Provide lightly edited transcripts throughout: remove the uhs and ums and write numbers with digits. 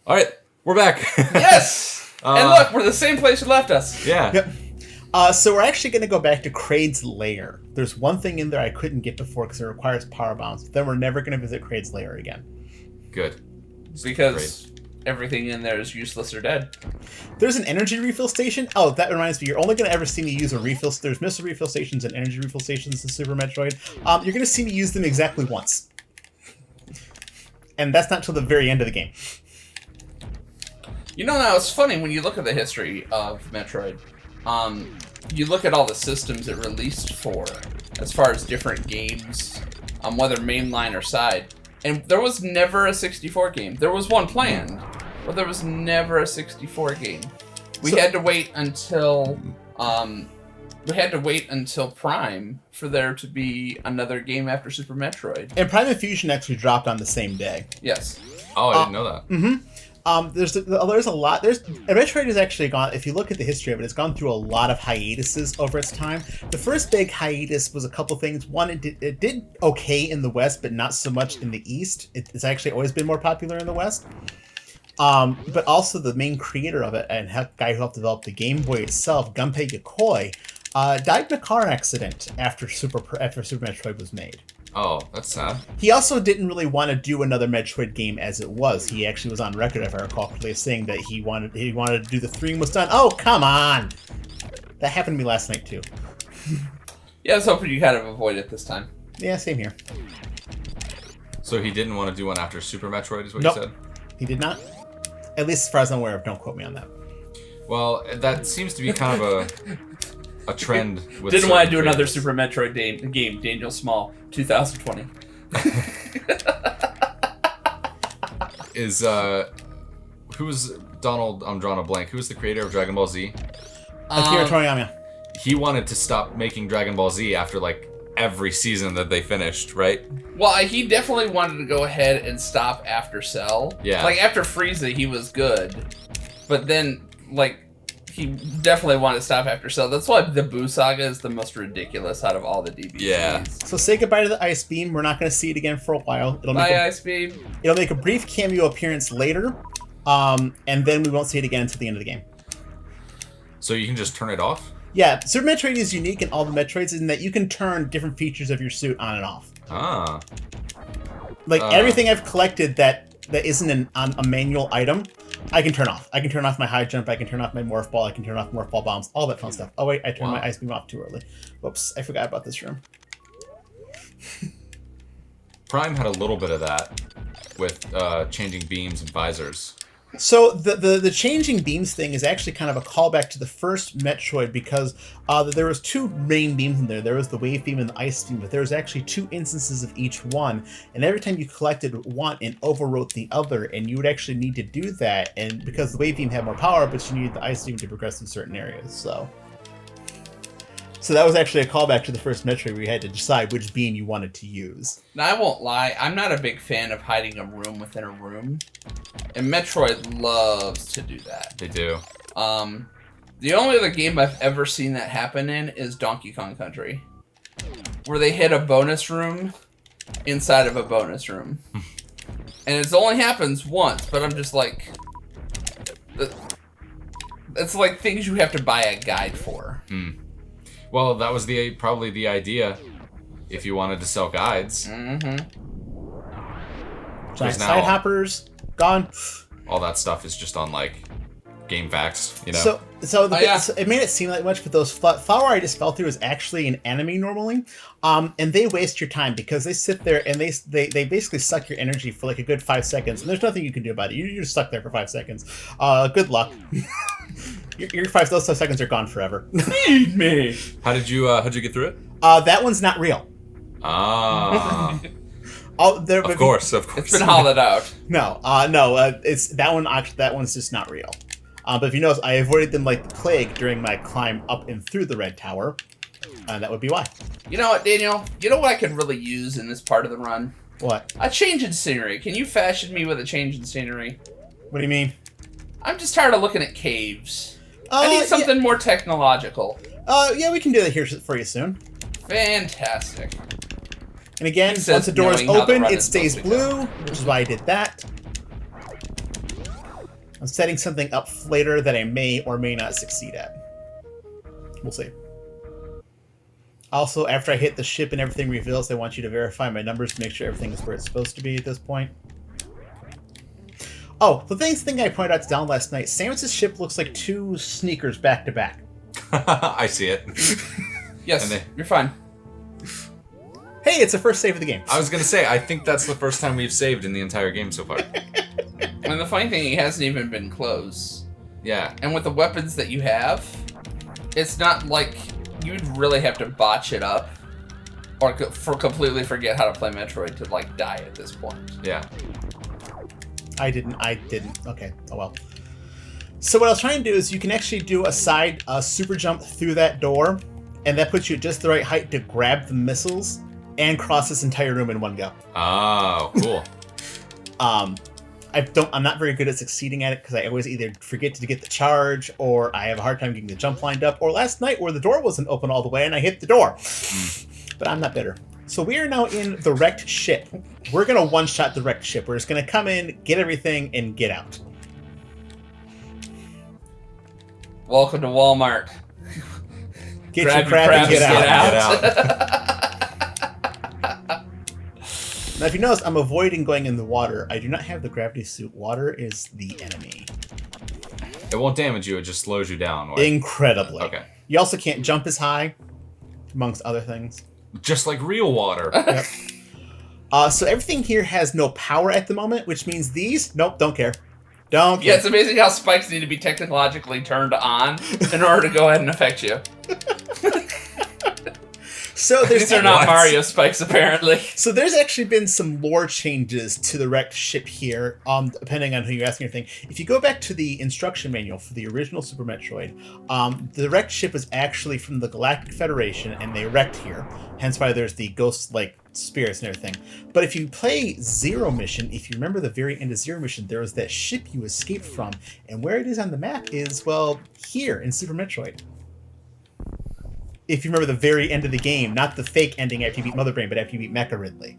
All right, we're back. Yes! And look, we're the same place you left us. Yeah. Yep. So we're actually going to go back to Kraid's lair. There's one thing in there I couldn't get before because it requires power bombs. Then we're never going to visit Kraid's lair again. Good. Because everything in there is useless or dead. There's an energy refill station. Oh, that reminds me. You're only going to ever see me use a refill. There's missile refill stations and energy refill stations in Super Metroid. You're going to see me use them exactly once. And that's not till the very end of the game. You know, now it's funny when you look at the history of Metroid. You look at all the systems it released for, as far as different games, whether mainline or side. And there was never a 64 game. There was one planned, but there was never a 64 game. We had to wait until Prime for there to be another game after Super Metroid. And Prime and Fusion actually dropped on the same day. Yes. Oh, I didn't know that. Mm-hmm. There's a lot. Metroid has actually gone. If you look at the history of it, it's gone through a lot of hiatuses over its time. The first big hiatus was a couple things. One, it did okay in the West, but not so much in the East. It's actually always been more popular in the West. But also the main creator of it and guy who helped develop the Game Boy itself, Gunpei Yokoi, died in a car accident after Super Metroid was made. Oh, that's sad. He also didn't really want to do another Metroid game as it was. He actually was on record, if I recall correctly, saying that he wanted to do the 3 and was done. Oh, come on! That happened to me last night, too. Yeah, I was hoping you kind of avoid it this time. Yeah, same here. So he didn't want to do one after Super Metroid, is what Nope. you said? He did not. At least as far as I'm aware of. Don't quote me on that. Well, that seems to be kind of a trend with Didn't want to do creators. another Super Metroid game, Daniel Small, 2020. Is who's Donald? I'm drawing a blank. Who's the creator of Dragon Ball Z? Akira Toriyama. He wanted to stop making Dragon Ball Z after like every season that they finished, right? Well, he definitely wanted to go ahead and stop after Cell. Yeah. Like after Frieza, he was good, but then like he definitely wanted to stop after Cell. That's why the Boo Saga is the most ridiculous out of all the DBZs. Yeah. So say goodbye to the Ice Beam. We're not going to see it again for a while. It'll make a brief cameo appearance later, and then we won't see it again until the end of the game. So you can just turn it off? Yeah, Super Metroid is unique in all the Metroids in that you can turn different features of your suit on and off. Ah. Like everything I've collected that isn't a manual item, I can turn off. I can turn off my high jump, I can turn off my morph ball, I can turn off morph ball bombs, all that fun stuff. Oh wait, I turned my ice beam off too early. Whoops, I forgot about this room. Prime had a little bit of that with changing beams and visors. So the changing beams thing is actually kind of a callback to the first Metroid because there was 2 main beams in there. There was the wave beam and the ice beam, but there was actually 2 instances of each one. And every time you collected one, it overwrote the other, and you would actually need to do that. And because the wave beam had more power, but you needed the ice beam to progress in certain areas. So that was actually a callback to the first Metroid where you had to decide which beam you wanted to use. Now, I won't lie, I'm not a big fan of hiding a room within a room. And Metroid loves to do that. They do. The only other game I've ever seen that happen in is Donkey Kong Country, where they hit a bonus room inside of a bonus room. And it only happens once, but I'm just like... It's like things you have to buy a guide for. Well, that was probably the idea if you wanted to sell guides. Giant side hoppers, gone. All that stuff is just on like GameFAQs, you know. So it made it seem like much, but those flower I just fell through is actually an enemy normally, and they waste your time because they sit there and they basically suck your energy for like a good 5 seconds, and there's nothing you can do about it. You're just stuck there for 5 seconds. Good luck. Those 5 seconds are gone forever. Feed me. How'd you get through it? That one's not real. Ah. Of course. It's been hollowed out. No. It's that one. Actually, that one's just not real. But if you notice, I avoided them like the plague during my climb up and through the Red Tower. That would be why. You know what, Daniel? You know what I could really use in this part of the run? What? A change in scenery. Can you fashion me with a change in scenery? What do you mean? I'm just tired of looking at caves. I need something more technological. Yeah, we can do that here for you soon. Fantastic. And again, once the door is open, it stays blue, which is why I did that. I'm setting something up later that I may or may not succeed at. We'll see. Also, after I hit the ship and everything reveals, I want you to verify my numbers to make sure everything is where it's supposed to be at this point. Oh, the thing I pointed out to Don last night, Samus' ship looks like 2 sneakers back to back. I see it. Yes, you're fine. Hey, it's the first save of the game. I was going to say, I think that's the first time we've saved in the entire game so far. And the funny thing, he hasn't even been close. Yeah. And with the weapons that you have, it's not like you'd really have to botch it up or completely forget how to play Metroid to, like, die at this point. Yeah. I didn't. Okay, oh well. So what I was trying to do is you can actually do a side super jump through that door, and that puts you at just the right height to grab the missiles and cross this entire room in one go. Oh, cool. I'm not very good at succeeding at it because I always either forget to get the charge or I have a hard time getting the jump lined up, or last night where the door wasn't open all the way and I hit the door. But I'm not bitter. So we are now in the wrecked ship. We're going to one-shot the wrecked ship. We're just going to come in, get everything, and get out. Welcome to Walmart. Get Grab your crap and get out. Get out. Now, if you notice, I'm avoiding going in the water. I do not have the gravity suit. Water is the enemy. It won't damage you, it just slows you down. Or... Incredibly. Okay. You also can't jump as high, amongst other things. Just like real water. Yep. So everything here has no power at the moment, which means these, nope, don't care. Don't care. Yeah, it's amazing how spikes need to be technologically turned on in order to go ahead and affect you. So These are not Mario spikes, apparently. So there's actually been some lore changes to the wrecked ship here, depending on who you're asking everything. If you go back to the instruction manual for the original Super Metroid, the wrecked ship was actually from the Galactic Federation, and they wrecked here. Hence why there's the ghost-like spirits and everything. But if you play Zero Mission, if you remember the very end of Zero Mission, there was that ship you escaped from, and where it is on the map is, well, here in Super Metroid. If you remember the very end of the game, not the fake ending after you beat Mother Brain, but after you beat Mecha Ridley.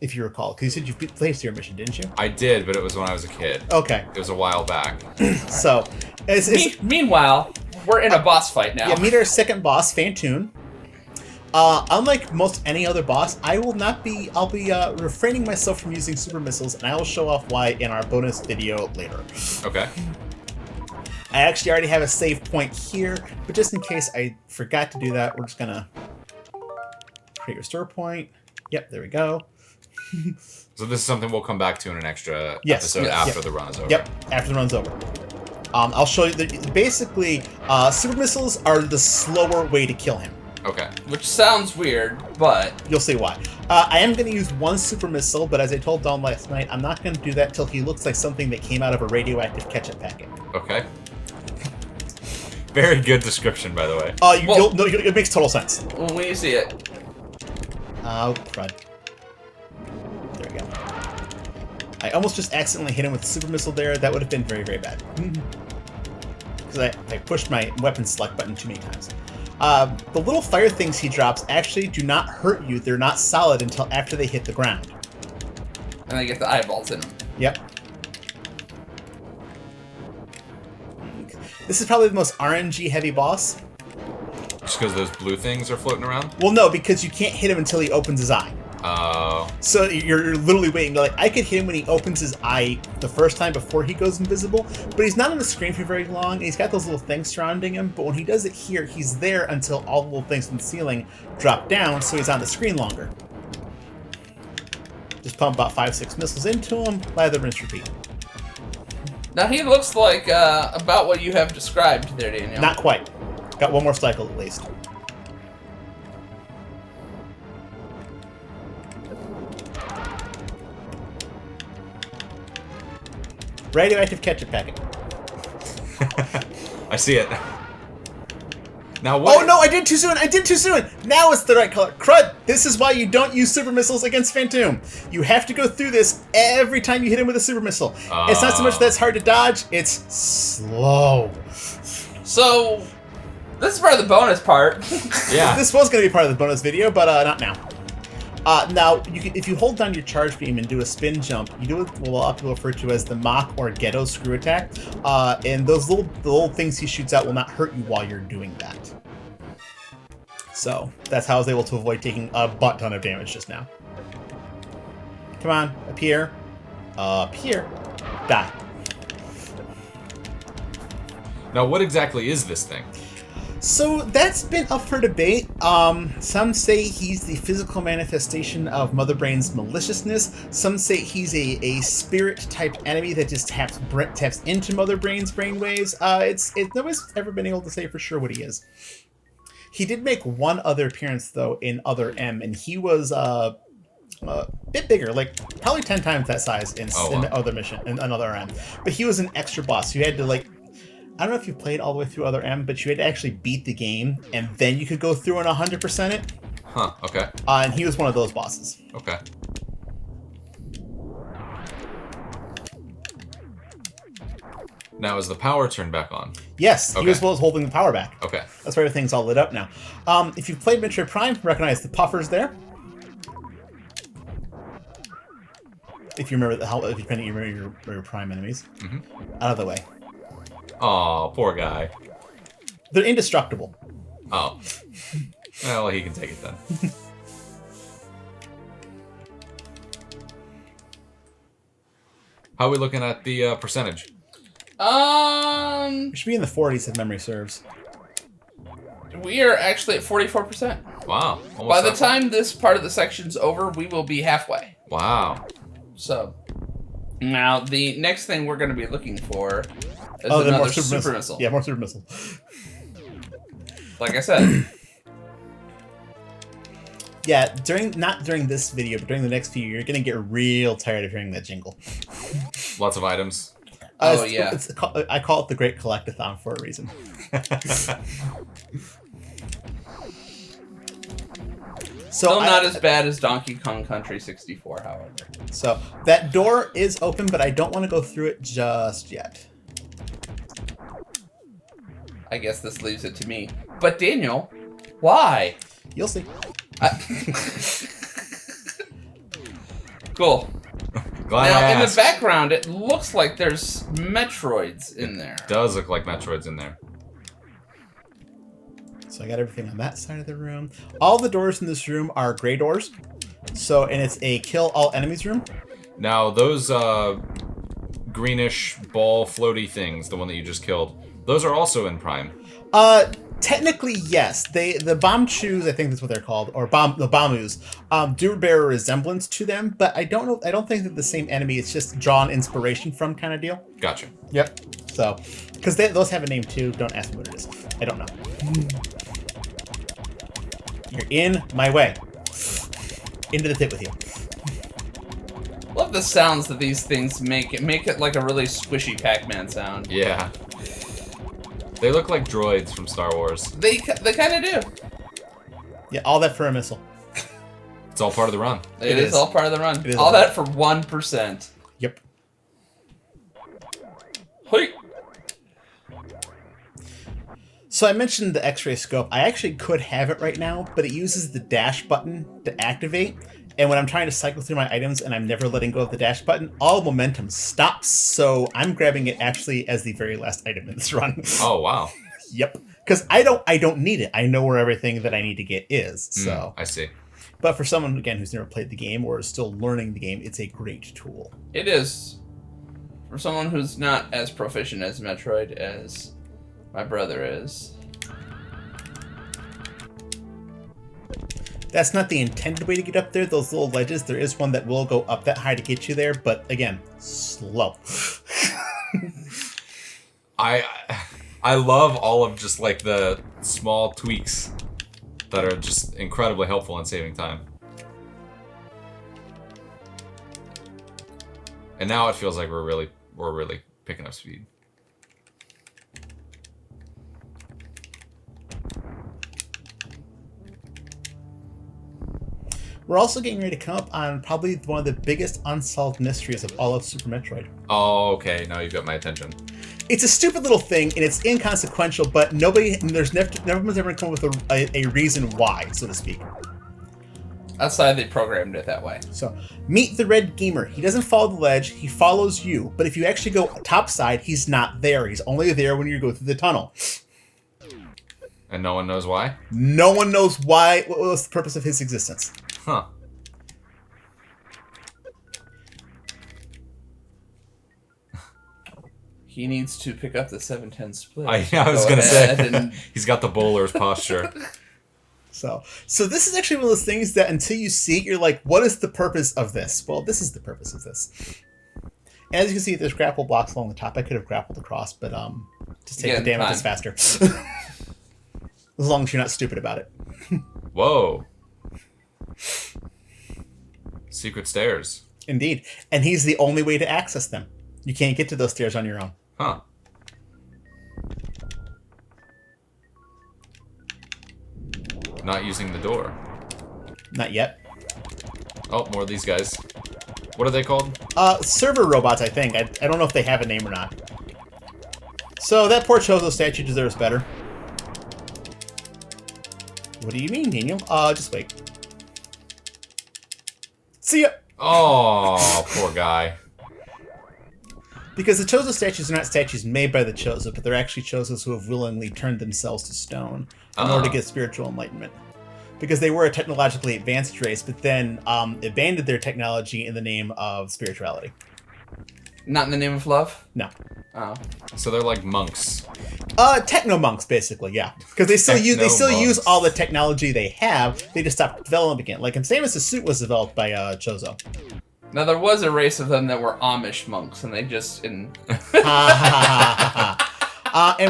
If you recall. Because you said you played Zero Mission, didn't you? I did, but it was when I was a kid. Okay. It was a while back. So, meanwhile, we're in a boss fight now. Yeah, meet our second boss, Phantoon. Unlike most any other boss, I'll be refraining myself from using super missiles, and I will show off why in our bonus video later. Okay. I actually already have a save point here, but just in case I forgot to do that, we're just gonna create a restore point. Yep, there we go. So this is something we'll come back to in an extra Yes, episode yes, after yep. the run is over. Yep, after the run's over. I'll show you that basically super missiles are the slower way to kill him. Okay. Which sounds weird, but You'll see why. I am going to use one super missile, but as I told Dawn last night, I'm not going to do that till he looks like something that came out of a radioactive ketchup packet. Okay. Very good description, by the way. It makes total sense. when you see it, Oh, crud. There we go. I almost just accidentally hit him with a super missile there. That would have been very, very bad. Because I pushed my weapon select button too many times. The little fire things he drops actually do not hurt you. They're not solid until after they hit the ground. and they get the eyeballs in them. Yep. This is probably the most RNG heavy boss. Just because those blue things are floating around? Well, no, because you can't hit him until he opens his eye. Oh. So you're literally waiting. Like, I could hit him when he opens his eye the first time before he goes invisible, but he's not on the screen for very long, and he's got those little things surrounding him, but when he does it here, he's there until all the little things from the ceiling drop down, so he's on the screen longer. Just pump about 5-6 missiles into him, lather, rinse, repeat. Now he looks like about what you have described there, Daniel. Not quite. Got one more cycle at least. Radioactive ketchup packet. I see it. Now what? Oh no, I did too soon! I did too soon! Now it's the right color. Crud! This is why you don't use super missiles against Phantoon. You have to go through this every time you hit him with a super missile. It's not so much that it's hard to dodge, it's slow. So, this is part of the bonus part. Yeah. This was going to be part of the bonus video, but not now. Now, if you hold down your charge beam and do a spin jump, you do what a lot of people refer to as the Mach or Ghetto screw attack, and the little things he shoots out will not hurt you while you're doing that. So that's how I was able to avoid taking a butt ton of damage just now. Come on, appear, die. Now, what exactly is this thing? So that's been up for debate. Some say he's the physical manifestation of Mother Brain's maliciousness. Some say he's a spirit-type enemy that just taps into Mother Brain's brainwaves. Nobody's ever been able to say for sure what he is. He did make one other appearance, though, in Other M, and he was a bit bigger, like probably 10 times that size in Other Mission, in Another M. But he was an extra boss. You had to, like, I don't know if you played all the way through Other M, but you had to actually beat the game, and then you could go through and 100% it. Huh, okay. And he was one of those bosses. Okay. Now, is the power turned back on? Yes, okay. he was holding the power back. Okay. That's why everything's all lit up now. If you've played Metroid Prime, recognize the puffers there. If you remember if you remember your Prime enemies. Out of the way. Aw, poor guy. They're indestructible. Oh. Well, he can take it then. How are we looking at the percentage? We should be in the 40s if memory serves. We are actually at 44%. Wow. By the time this part of the section's over, we will be halfway. Wow. So, now the next thing we're going to be looking for is another super missile. Yeah, more super missile. Like I said. Yeah, not during this video, but during the next few, you're going to get real tired of hearing that jingle. Lots of items. Oh, yeah. I call it the Great Collectathon for a reason. Still not as bad as Donkey Kong Country 64, however. So, that door is open, but I don't want to go through it just yet. I guess this leaves it to me. But Daniel, why? You'll see. Cool. Glad now, I in the asked. background, it looks like there's Metroids in there. It does look like Metroid's in there. So I got everything on that side of the room. All the doors in this room are gray doors. So, and it's a kill all enemies room. Now, those greenish ball floaty things, the one that you just killed, those are also in Prime. Technically, yes. The bomb chews, I think that's what they're called, or the bombus, do bear a resemblance to them, but I don't know. I don't think they're the same enemy. It's just drawn inspiration from kind of deal. Gotcha. Yep. So, because those have a name too. Don't ask me what it is. I don't know. You're in my way. Into the pit with you. Love the sounds that these things make. It make it like a really squishy Pac-Man sound. Yeah. They look like droids from Star Wars. They kind of do. Yeah, all that for a missile. It's all part of the run. It is all part of the run. It is all that for 1%. Yep. Hoi. So I mentioned the X-ray scope. I actually could have it right now, but it uses the dash button to activate. And when I'm trying to cycle through my items and I'm never letting go of the dash button, all momentum stops. So I'm grabbing it actually as the very last item in this run. Oh, wow. Yep. Because I don't need it. I know where everything that I need to get is. So I see. But for someone, again, who's never played the game or is still learning the game, it's a great tool. It is. For someone who's not as proficient as Metroid as my brother is. That's not the intended way to get up there. Those little ledges, there is one that will go up that high to get you there, but again, slow. I love all of just like the small tweaks that are just incredibly helpful in saving time. And now it feels like we're really picking up speed. We're also getting ready to come up on probably one of the biggest unsolved mysteries of all of Super Metroid. Oh, okay. Now you've got my attention. It's a stupid little thing, and it's inconsequential, but no one's ever come up with a reason why, so to speak. Outside, they programmed it that way. So, meet the red gamer. He doesn't follow the ledge, he follows you. But if you actually go topside, he's not there. He's only there when you go through the tunnel. And no one knows why? No one knows why. What was the purpose of his existence? Huh. He needs to pick up the 710 split. I was going to say, he's got the bowler's posture. So this is actually one of those things that until you see it, you're like, what is the purpose of this? Well, this is the purpose of this. And as you can see, there's grapple blocks along the top. I could have grappled across, but just take the damages faster. As long as you're not stupid about it. Whoa. Secret stairs. Indeed. And he's the only way to access them. You can't get to those stairs on your own. Huh. Not using the door. Not yet. Oh, more of these guys. What are they called? Server robots, I think. I don't know if they have a name or not. So that poor Chozo statue deserves better. What do you mean, Daniel? Just wait. See ya! Oh, poor guy. Because the Chozo statues are not statues made by the Chozo, but they're actually Chozos who have willingly turned themselves to stone in order to get spiritual enlightenment. Because they were a technologically advanced race, but then abandoned their technology in the name of spirituality. Not in the name of love? No. Oh. So they're like monks. Techno monks, basically, yeah. Because they still use all the technology they have. They just stopped developing it. Like in Samus' suit was developed by Chozo. Now there was a race of them that were Amish monks, and they just And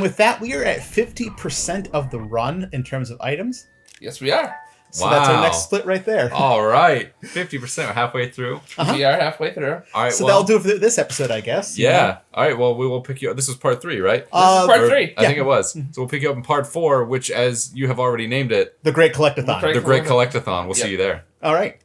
with that, we are at 50% of the run in terms of items. Yes, we are. So that's our next split right there. All right. 50%. We're halfway through. We are halfway through. All right. So that'll do it for this episode, I guess. Yeah. All right. Well, we will pick you up. This was part 3, right? This is part 3. I think it was. So we'll pick you up in part 4, which, as you have already named it, The Great Collectathon. the Great Collectathon. We'll see you there. All right.